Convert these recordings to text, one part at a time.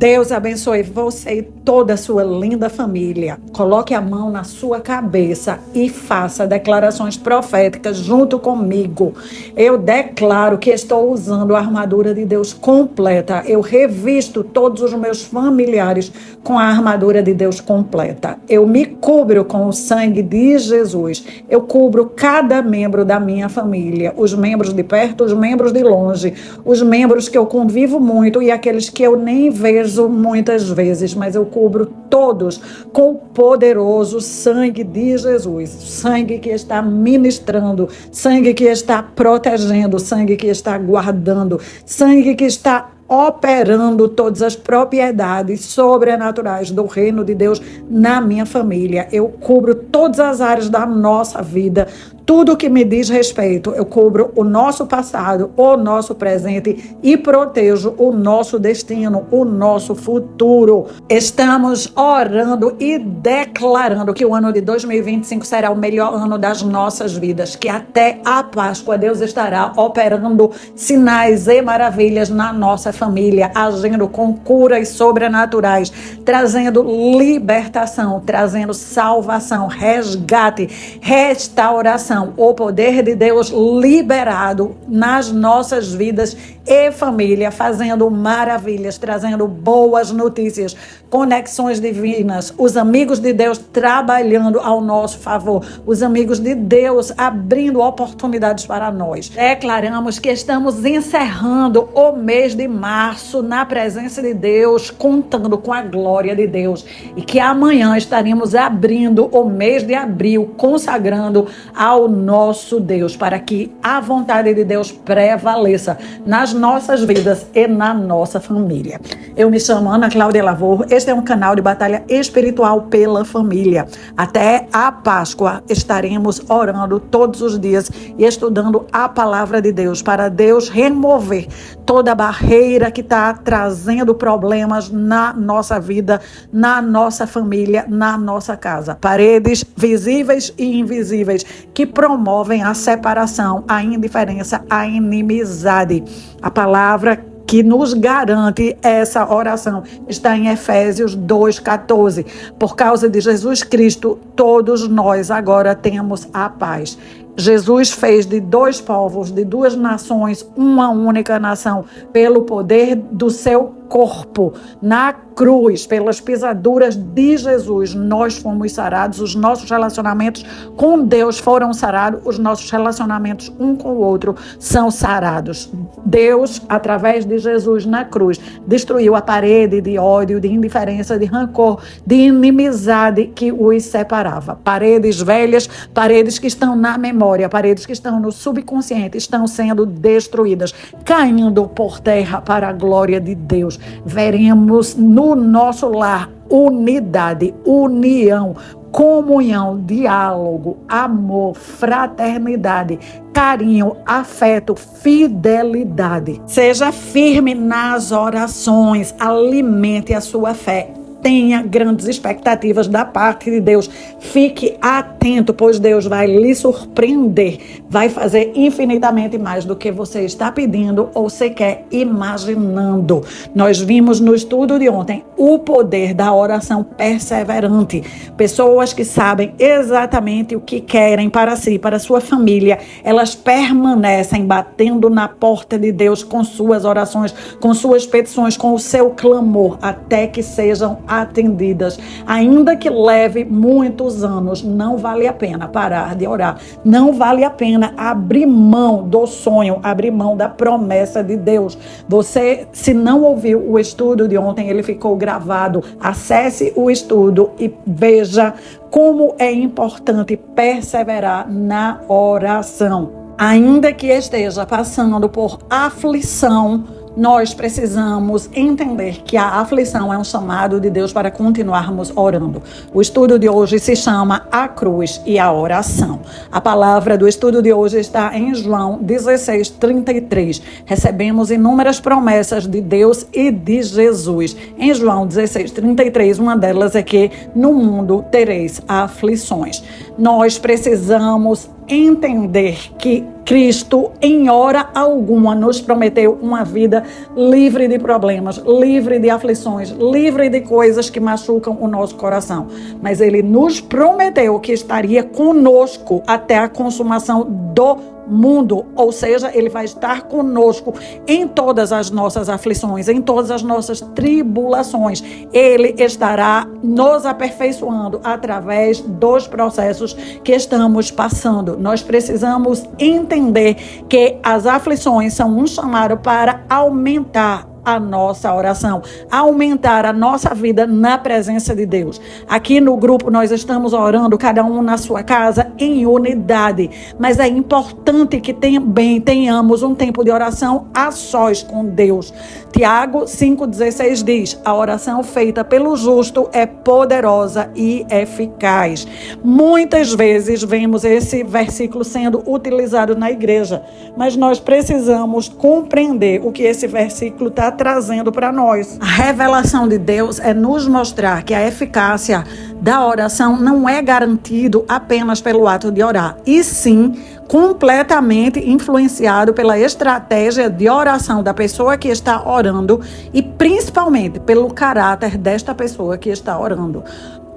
Deus abençoe você e toda a sua linda família. Coloque a mão na sua cabeça e faça declarações proféticas junto comigo. Eu declaro que estou usando a armadura de Deus completa. Eu revisto todos os meus familiares com a armadura de Deus completa. Eu me cubro com o sangue de Jesus. Eu cubro cada membro da minha família, os membros de perto, os membros de longe, os membros que eu convivo muito e aqueles que eu nem vejo muitas vezes, mas eu cubro todos com o poderoso sangue de Jesus, sangue que está ministrando, sangue que está protegendo, sangue que está guardando, sangue que está operando todas as propriedades sobrenaturais do reino de Deus na minha família. Eu cubro todas as áreas da nossa vida, tudo que me diz respeito. Eu cubro o nosso passado, o nosso presente e protejo o nosso destino, o nosso futuro. Estamos orando e declarando que o ano de 2025 será o melhor ano das nossas vidas, que até a Páscoa Deus estará operando sinais e maravilhas na nossa família, agindo com curas sobrenaturais, trazendo libertação, trazendo salvação, resgate, restauração. O poder de Deus liberado nas nossas vidas e família, fazendo maravilhas, trazendo boas notícias, conexões divinas, os amigos de Deus trabalhando ao nosso favor, os amigos de Deus abrindo oportunidades para nós. Declaramos que estamos encerrando o mês de março na presença de Deus, contando com a glória de Deus, e que amanhã estaremos abrindo o mês de abril, consagrando ao nosso Deus, para que a vontade de Deus prevaleça nas nossas vidas e na nossa família. Eu me chamo Ana Cláudia Lavor, este é um canal de batalha espiritual pela família. Até a Páscoa estaremos orando todos os dias e estudando a palavra de Deus, para Deus remover toda barreira que está trazendo problemas na nossa vida, na nossa família, na nossa casa. Paredes visíveis e invisíveis que promovem a separação, a indiferença, a inimizade. A palavra que nos garante essa oração está em Efésios 2,14. Por causa de Jesus Cristo, todos nós agora temos a paz. Jesus fez de dois povos, de duas nações, uma única nação, pelo poder do seu corpo. Na cruz, pelas pisaduras de Jesus, nós fomos sarados, os nossos relacionamentos com Deus foram sarados, os nossos relacionamentos um com o outro são sarados. Deus, através de Jesus na cruz, destruiu a parede de ódio, de indiferença, de rancor, de inimizade que os separava. Paredes velhas, paredes que estão na memória, paredes que estão no subconsciente, estão sendo destruídas, caindo por terra para a glória de Deus. Veremos no nosso lar unidade, união, comunhão, diálogo, amor, fraternidade, carinho, afeto, fidelidade. Seja firme nas orações, alimente a sua fé. Tenha grandes expectativas da parte de Deus. Fique atento, pois Deus vai lhe surpreender. Vai fazer infinitamente mais do que você está pedindo ou sequer imaginando. Nós vimos no estudo de ontem o poder da oração perseverante. Pessoas que sabem exatamente o que querem para si, para sua família, elas permanecem batendo na porta de Deus com suas orações, com suas petições, com o seu clamor, até que sejam atendidas. Ainda que leve muitos anos, não vale a pena parar de orar. Não vale a pena abrir mão do sonho, abrir mão da promessa de Deus. Você, se não ouviu o estudo de ontem, ele ficou gravado. Acesse o estudo e veja como é importante perseverar na oração. Ainda que esteja passando por aflição, nós precisamos entender que a aflição é um chamado de Deus para continuarmos orando. O estudo de hoje se chama A Cruz e a Oração. A palavra do estudo de hoje está em João 16:33. Recebemos inúmeras promessas de Deus e de Jesus. Em João 16:33, uma delas é que no mundo tereis aflições. Nós precisamos entender que Cristo, em hora alguma, nos prometeu uma vida livre de problemas, livre de aflições, livre de coisas que machucam o nosso coração. Mas Ele nos prometeu que estaria conosco até a consumação do mundo, ou seja, Ele vai estar conosco em todas as nossas aflições, em todas as nossas tribulações. Ele estará nos aperfeiçoando através dos processos que estamos passando. Nós precisamos entender que as aflições são um chamado para aumentar a nossa oração, aumentar a nossa vida na presença de Deus. Aqui no grupo nós estamos orando, cada um na sua casa, em unidade, mas é importante que também tenhamos um tempo de oração a sós com Deus. Tiago 5,16 diz: a oração feita pelo justo é poderosa e eficaz. Muitas vezes vemos esse versículo sendo utilizado na igreja, mas nós precisamos compreender o que esse versículo está trazendo para nós. A revelação de Deus é nos mostrar que a eficácia da oração não é garantido apenas pelo ato de orar, e sim completamente influenciado pela estratégia de oração da pessoa que está orando e principalmente pelo caráter desta pessoa que está orando.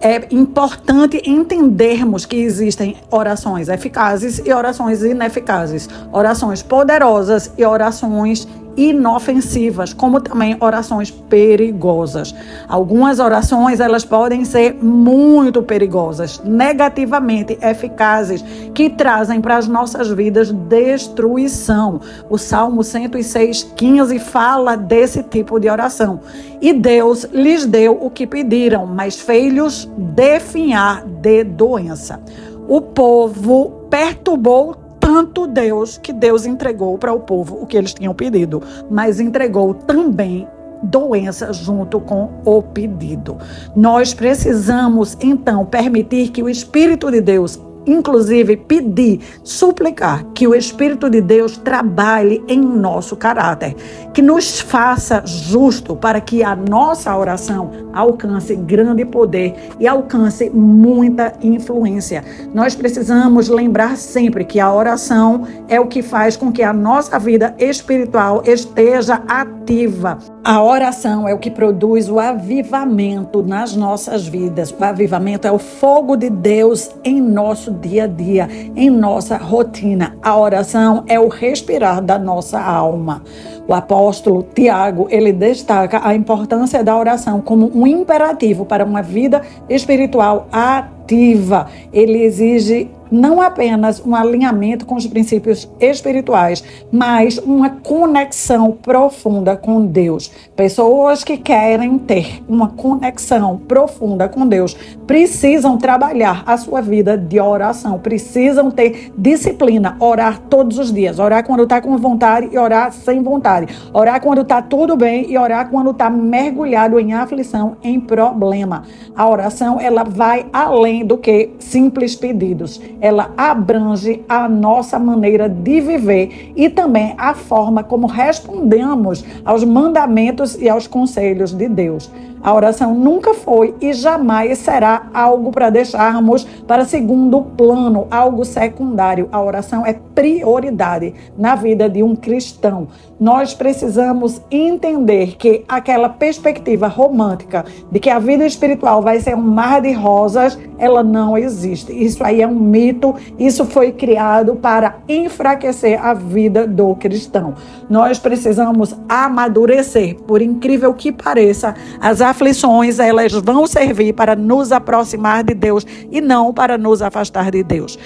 É importante entendermos que existem orações eficazes e orações ineficazes, orações poderosas e orações inofensivas, como também orações perigosas. Algumas orações, elas podem ser muito perigosas, negativamente eficazes, que trazem para as nossas vidas destruição. O Salmo 106:15 fala desse tipo de oração. E Deus lhes deu o que pediram, mas fez-lhes definhar de doença. O povo perturbou tanto Deus que Deus entregou para o povo o que eles tinham pedido, mas entregou também doença junto com o pedido. Nós precisamos então permitir que o Espírito de Deus, inclusive pedir, suplicar que o Espírito de Deus trabalhe em nosso caráter, que nos faça justo para que a nossa oração alcance grande poder e alcance muita influência. Nós precisamos lembrar sempre que a oração é o que faz com que a nossa vida espiritual esteja ativa. A oração é o que produz o avivamento nas nossas vidas. O avivamento é o fogo de Deus em nosso dia a dia, em nossa rotina. A oração é o respirar da nossa alma. O apóstolo Tiago, ele destaca a importância da oração como um imperativo para uma vida espiritual ativa. Ele exige não apenas um alinhamento com os princípios espirituais, mas uma conexão profunda com Deus. Pessoas que querem ter uma conexão profunda com Deus precisam trabalhar a sua vida de oração, precisam ter disciplina, orar todos os dias, orar quando está com vontade e orar sem vontade, orar quando está tudo bem e orar quando está mergulhado em aflição, em problema. A oração, ela vai além do que simples pedidos. Ela abrange a nossa maneira de viver e também a forma como respondemos aos mandamentos e aos conselhos de Deus. A oração nunca foi e jamais será algo para deixarmos para segundo plano, algo secundário. A oração é prioridade na vida de um cristão. Nós precisamos entender que aquela perspectiva romântica de que a vida espiritual vai ser um mar de rosas, ela não existe. Isso aí é um mito, isso foi criado para enfraquecer a vida do cristão. Nós precisamos amadurecer, por incrível que pareça, as aflições, elas vão servir para nos aproximar de Deus e não para nos afastar de Deus.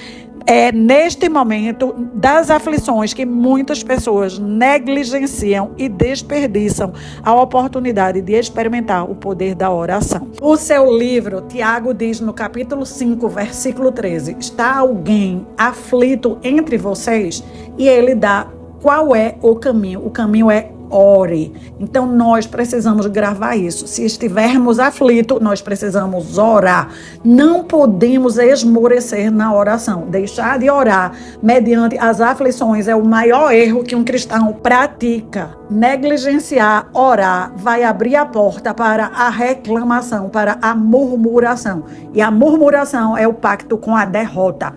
É neste momento das aflições que muitas pessoas negligenciam e desperdiçam a oportunidade de experimentar o poder da oração. O seu livro, Tiago diz no capítulo 5, versículo 13, está alguém aflito entre vocês? E ele dá qual é o caminho? O caminho é ore. Então nós precisamos gravar isso. Se estivermos aflitos, nós precisamos orar. Não podemos esmorecer na oração. Deixar de orar mediante as aflições é o maior erro que um cristão pratica. Negligenciar orar vai abrir a porta para a reclamação, para a murmuração. E a murmuração é o pacto com a derrota.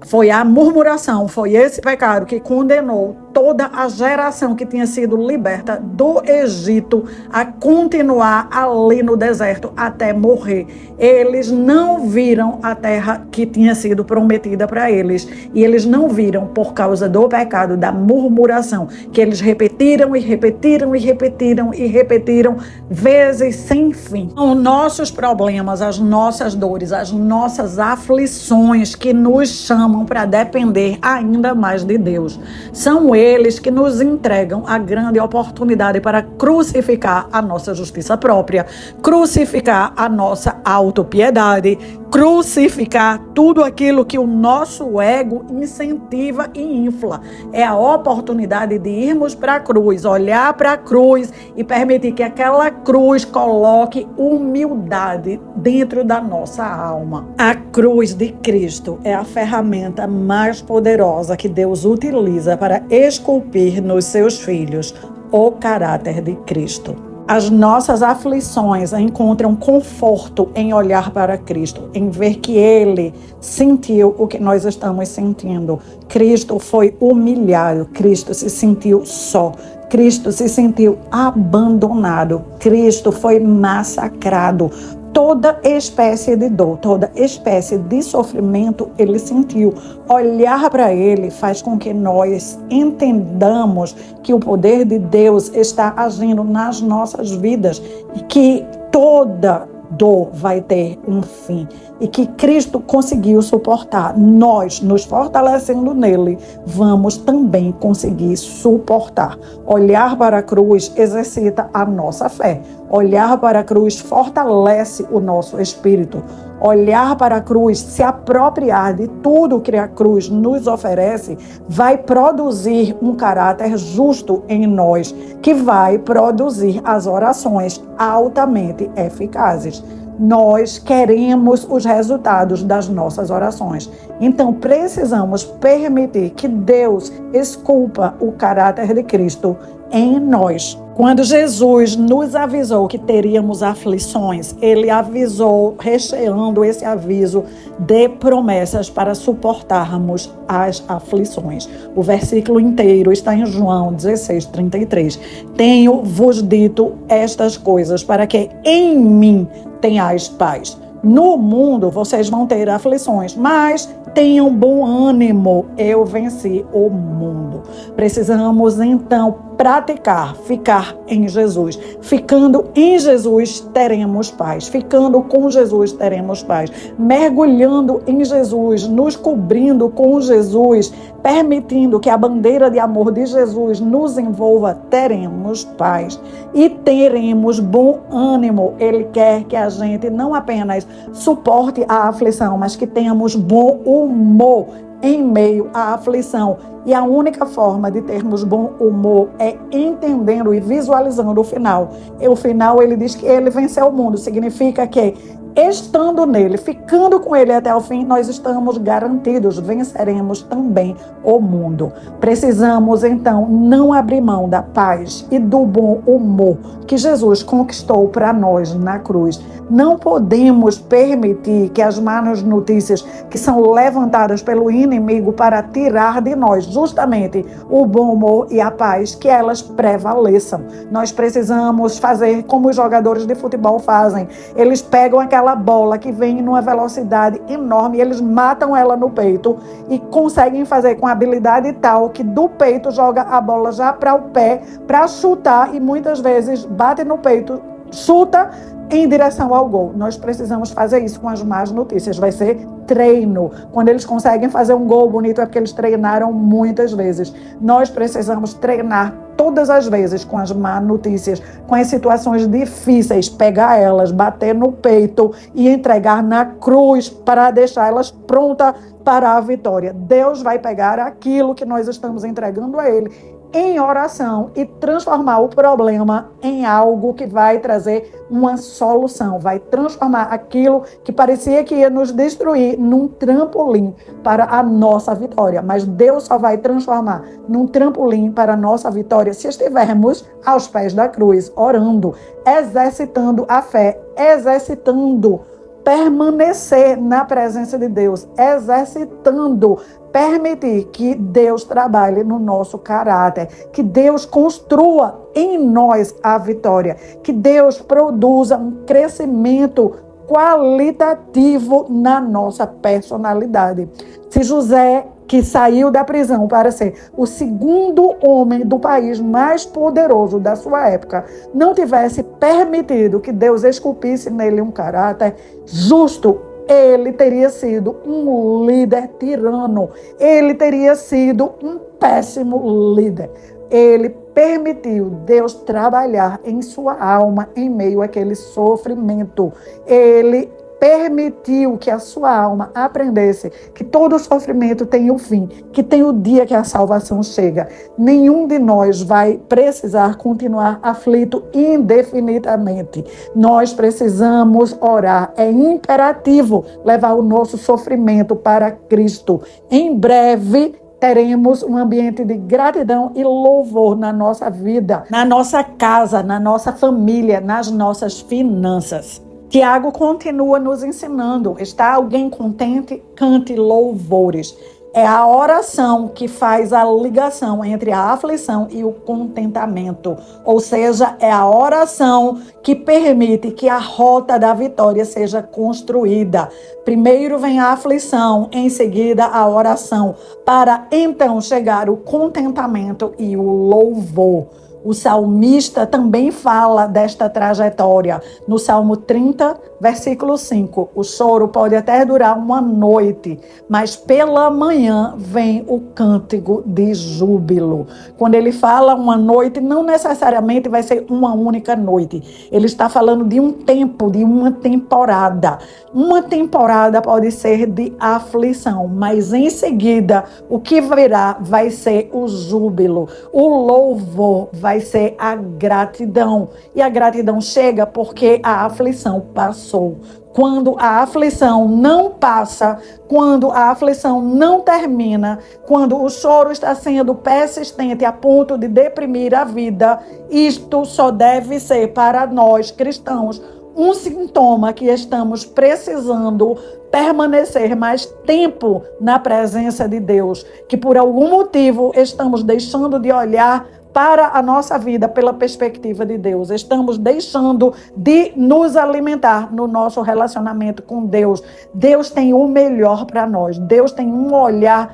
Foi a murmuração, foi esse pecado que condenou toda a geração que tinha sido liberta do Egito a continuar ali no deserto até morrer. Eles não viram a terra que tinha sido prometida para eles. E eles não viram por causa do pecado da murmuração, que eles repetiram e repetiram e repetiram e repetiram vezes sem fim. Os nossos problemas, as nossas dores, as nossas aflições que nos chamam para depender ainda mais de Deus. São eles que nos entregam a grande oportunidade para crucificar a nossa justiça própria, crucificar a nossa autopiedade, crucificar tudo aquilo que o nosso ego incentiva e infla. É a oportunidade de irmos para a cruz, olhar para a cruz e permitir que aquela cruz coloque humildade dentro da nossa alma. A cruz de Cristo é a ferramenta mais poderosa que Deus utiliza para esculpir nos seus filhos o caráter de Cristo. As nossas aflições encontram conforto em olhar para Cristo, em ver que Ele sentiu o que nós estamos sentindo. Cristo foi humilhado, Cristo se sentiu só, Cristo se sentiu abandonado, Cristo foi massacrado. Toda espécie de dor, toda espécie de sofrimento ele sentiu. Olhar para ele faz com que nós entendamos que o poder de Deus está agindo nas nossas vidas e que toda dor vai ter um fim e que Cristo conseguiu suportar. Nós, nos fortalecendo nele, vamos também conseguir suportar. Olhar para a cruz exercita a nossa fé. Olhar para a cruz fortalece o nosso espírito. Olhar para a cruz, se apropriar de tudo que a cruz nos oferece, vai produzir um caráter justo em nós, que vai produzir as orações altamente eficazes. Nós queremos os resultados das nossas orações. Então, precisamos permitir que Deus esculpa o caráter de Cristo em nós. Quando Jesus nos avisou que teríamos aflições, ele avisou, recheando esse aviso de promessas para suportarmos as aflições. O versículo inteiro está em João 16:33. Tenho-vos dito estas coisas para que em mim tenhais paz. No mundo vocês vão ter aflições, mas tenham bom ânimo, eu venci o mundo. Precisamos então praticar, ficar em Jesus. Ficando em Jesus, teremos paz. Ficando com Jesus, teremos paz. Mergulhando em Jesus, nos cobrindo com Jesus, permitindo que a bandeira de amor de Jesus nos envolva, teremos paz. E teremos bom ânimo. Ele quer que a gente não apenas suporte a aflição, mas que tenhamos bom humor em meio à aflição. E a única forma de termos bom humor é entendendo e visualizando o final. E o final, ele diz que ele venceu o mundo. Significa que, estando nele, ficando com ele até o fim, nós estamos garantidos, venceremos também o mundo. Precisamos, então, não abrir mão da paz e do bom humor que Jesus conquistou para nós na cruz. Não podemos permitir que as más notícias que são levantadas pelo inimigo para tirar de nós justamente o bom humor e a paz, que elas prevaleçam. Nós precisamos fazer como os jogadores de futebol fazem. Eles pegam aquela bola que vem numa velocidade enorme, eles matam ela no peito e conseguem fazer com habilidade tal que do peito joga a bola já para o pé, para chutar, e muitas vezes bate no peito, chuta em direção ao gol. Nós precisamos fazer isso com as más notícias. Vai ser treino. Quando eles conseguem fazer um gol bonito é porque eles treinaram muitas vezes. Nós precisamos treinar todas as vezes com as más notícias, com as situações difíceis, pegar elas, bater no peito e entregar na cruz para deixar elas prontas para a vitória. Deus vai pegar aquilo que nós estamos entregando a Ele em oração e transformar o problema em algo que vai trazer uma solução, vai transformar aquilo que parecia que ia nos destruir num trampolim para a nossa vitória. Mas Deus só vai transformar num trampolim para a nossa vitória se estivermos aos pés da cruz, orando, exercitando a fé, exercitando permanecer na presença de Deus, exercitando, permitir que Deus trabalhe no nosso caráter, que Deus construa em nós a vitória, que Deus produza um crescimento qualitativo na nossa personalidade. Se José, que saiu da prisão para ser o segundo homem do país mais poderoso da sua época, não tivesse permitido que Deus esculpisse nele um caráter justo, ele teria sido um líder tirano, ele teria sido um péssimo líder. Ele permitiu Deus trabalhar em sua alma em meio àquele sofrimento. Ele permitiu que a sua alma aprendesse que todo sofrimento tem um fim, que tem o dia que a salvação chega. Nenhum de nós vai precisar continuar aflito indefinidamente. Nós precisamos orar. É imperativo levar o nosso sofrimento para Cristo. Em breve teremos um ambiente de gratidão e louvor na nossa vida, na nossa casa, na nossa família, nas nossas finanças. Tiago continua nos ensinando. Está alguém contente? Cante louvores. É a oração que faz a ligação entre a aflição e o contentamento. Ou seja, é a oração que permite que a rota da vitória seja construída. Primeiro vem a aflição, em seguida a oração, para então chegar o contentamento e o louvor. O salmista também fala desta trajetória. No Salmo 30, versículo 5, o choro pode até durar uma noite, mas pela manhã vem o cântico de júbilo. Quando ele fala uma noite, não necessariamente vai ser uma única noite. Ele está falando de um tempo, de uma temporada. Uma temporada pode ser de aflição, mas em seguida o que virá vai ser o júbilo. O louvor vai ser a gratidão. E a gratidão chega porque a aflição passou. Quando a aflição não passa, quando a aflição não termina, quando o choro está sendo persistente a ponto de deprimir a vida, isto só deve ser para nós cristãos um sintoma que estamos precisando permanecer mais tempo na presença de Deus, que por algum motivo estamos deixando de olhar para a nossa vida pela perspectiva de Deus. Estamos deixando de nos alimentar no nosso relacionamento com Deus. Deus tem o melhor para nós. Deus tem um olhar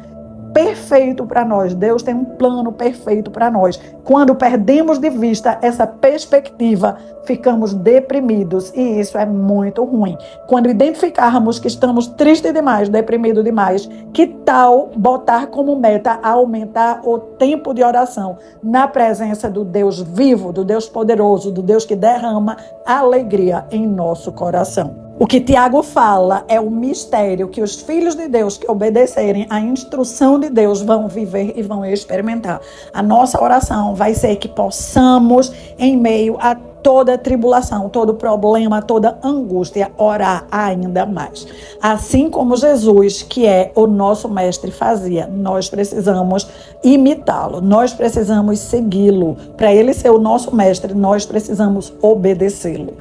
perfeito para nós. Deus tem um plano perfeito para nós. Quando perdemos de vista essa perspectiva, ficamos deprimidos e isso é muito ruim. Quando identificarmos que estamos tristes demais, deprimidos demais, que tal botar como meta aumentar o tempo de oração na presença do Deus vivo, do Deus poderoso, do Deus que derrama alegria em nosso coração. O que Tiago fala é o mistério que os filhos de Deus que obedecerem à instrução de Deus vão viver e vão experimentar. A nossa oração vai ser que possamos, em meio a toda tribulação, todo problema, toda angústia, orar ainda mais. Assim como Jesus, que é o nosso mestre, fazia, nós precisamos imitá-lo, nós precisamos segui-lo. Para ele ser o nosso mestre, nós precisamos obedecê-lo.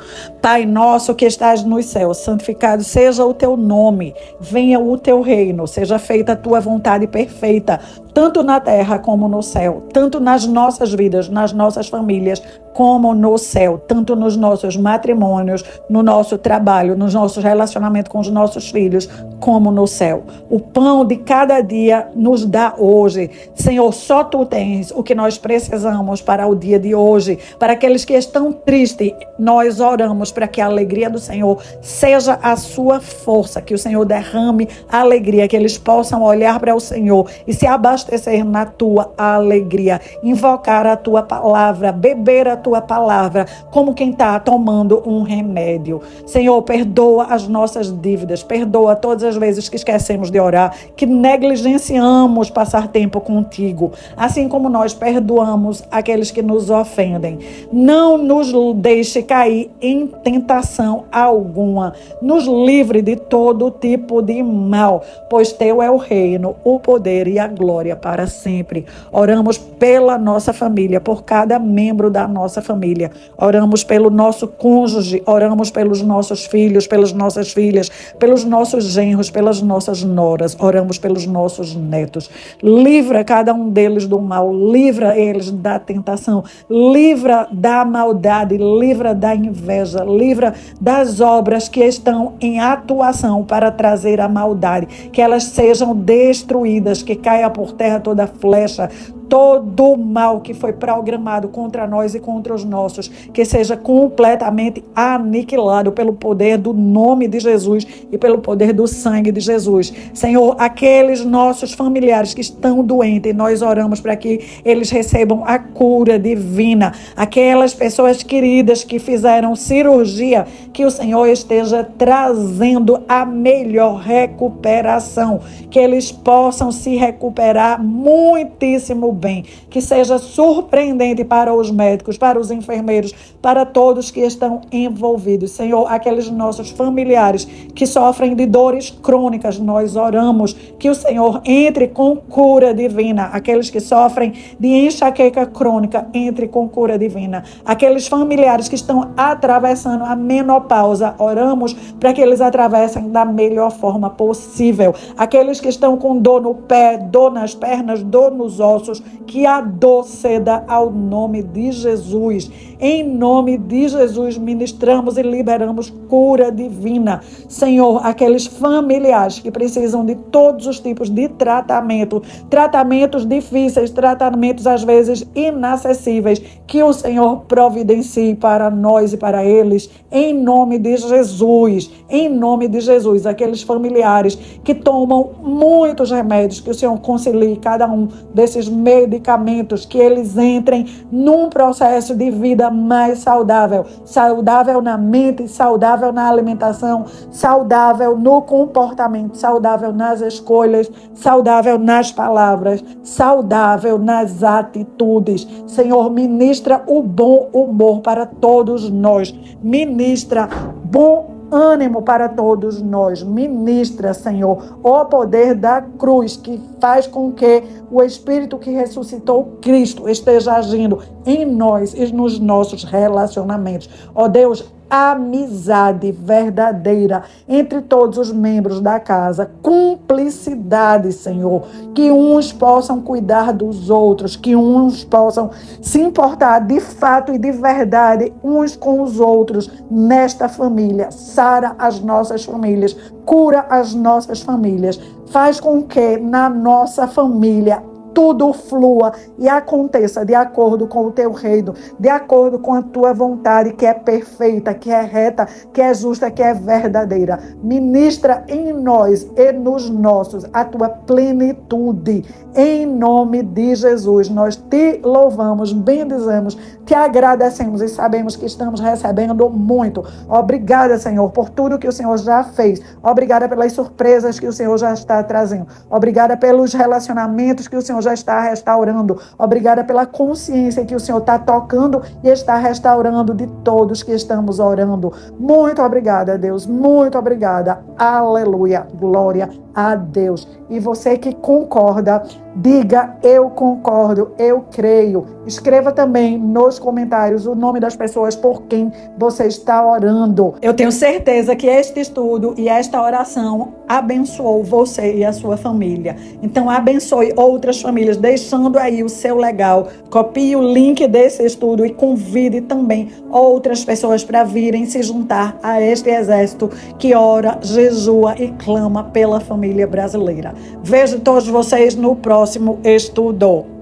Pai nosso que estás nos céus, santificado seja o teu nome, venha o teu reino, seja feita a tua vontade perfeita, tanto na terra como no céu, tanto nas nossas vidas, nas nossas famílias, como no céu, tanto nos nossos matrimônios, no nosso trabalho, nos nossos relacionamentos com os nossos filhos, como no céu. O pão de cada dia nos dá hoje. Senhor, só Tu tens o que nós precisamos para o dia de hoje. Para aqueles que estão tristes, nós oramos para que a alegria do Senhor seja a sua força, que o Senhor derrame a alegria, que eles possam olhar para o Senhor e se abaixar abastecer na tua alegria, invocar a tua palavra, beber a tua palavra, como quem está tomando um remédio. Senhor, perdoa as nossas dívidas, perdoa todas as vezes que esquecemos de orar, que negligenciamos passar tempo contigo, assim como nós perdoamos aqueles que nos ofendem. Não nos deixe cair em tentação alguma, nos livre de todo tipo de mal, pois teu é o reino, o poder e a glória para sempre. Oramos pela nossa família, por cada membro da nossa família. Oramos pelo nosso cônjuge, oramos pelos nossos filhos, pelas nossas filhas, pelos nossos genros, pelas nossas noras. Oramos pelos nossos netos. Livra cada um deles do mal, livra eles da tentação, livra da maldade, livra da inveja, livra das obras que estão em atuação para trazer a maldade, que elas sejam destruídas, que caia por terra toda flecha, todo o mal que foi programado contra nós e contra os nossos, que seja completamente aniquilado pelo poder do nome de Jesus e pelo poder do sangue de Jesus. Senhor, aqueles nossos familiares que estão doentes, nós oramos para que eles recebam a cura divina. Aquelas pessoas queridas que fizeram cirurgia, que o Senhor esteja trazendo a melhor recuperação, que eles possam se recuperar muitíssimo bem, que seja surpreendente para os médicos, para os enfermeiros, para todos que estão envolvidos. Senhor, aqueles nossos familiares que sofrem de dores crônicas, nós oramos que o Senhor entre com cura divina. Aqueles que sofrem de enxaqueca crônica, entre com cura divina. Aqueles familiares que estão atravessando a menopausa, oramos para que eles atravessem da melhor forma possível. Aqueles que estão com dor no pé, dor nas pernas, dor nos ossos, que a dor ceda ao nome de Jesus. Em nome de Jesus, ministramos e liberamos cura divina. Senhor, aqueles familiares que precisam de todos os tipos de tratamento, tratamentos difíceis, tratamentos às vezes inacessíveis, que o Senhor providencie para nós e para eles, em nome de Jesus. Em nome de Jesus, aqueles familiares que tomam muitos remédios, que o Senhor concilie cada um desses medicamentos, que eles entrem num processo de vida mais saudável, saudável na mente, saudável na alimentação, saudável no comportamento, saudável nas escolhas, saudável nas palavras, saudável nas atitudes. Senhor, ministra o bom humor para todos nós, ministra bom ânimo para todos nós. Ministra, Senhor, o poder da cruz que faz com que o Espírito que ressuscitou Cristo esteja agindo em nós e nos nossos relacionamentos. Ó Deus, amizade verdadeira entre todos os membros da casa, cumplicidade, Senhor, que uns possam cuidar dos outros, que uns possam se importar de fato e de verdade uns com os outros nesta família. Sara as nossas famílias, cura as nossas famílias, faz com que na nossa família tudo flua e aconteça de acordo com o teu reino, de acordo com a tua vontade, que é perfeita, que é reta, que é justa, que é verdadeira. Ministra em nós e nos nossos a tua plenitude. Em nome de Jesus, nós te louvamos, bendizemos, te agradecemos e sabemos que estamos recebendo muito. Obrigada, Senhor, por tudo que o Senhor já fez. Obrigada pelas surpresas que o Senhor já está trazendo. Obrigada pelos relacionamentos que o Senhor já está restaurando. Obrigada pela consciência que o Senhor está tocando e está restaurando de todos que estamos orando. Muito obrigada, Deus. Muito obrigada. Aleluia. Glória a Deus. E você que concorda, diga: eu concordo, eu creio. Escreva também nos comentários o nome das pessoas por quem você está orando. Eu tenho certeza que este estudo e esta oração abençoou você e a sua família. Então abençoe outras famílias, deixando aí o seu legal. Copie o link desse estudo e convide também outras pessoas para virem se juntar a este exército que ora, jejua e clama pela família brasileira. Vejo todos vocês no próximo estudo.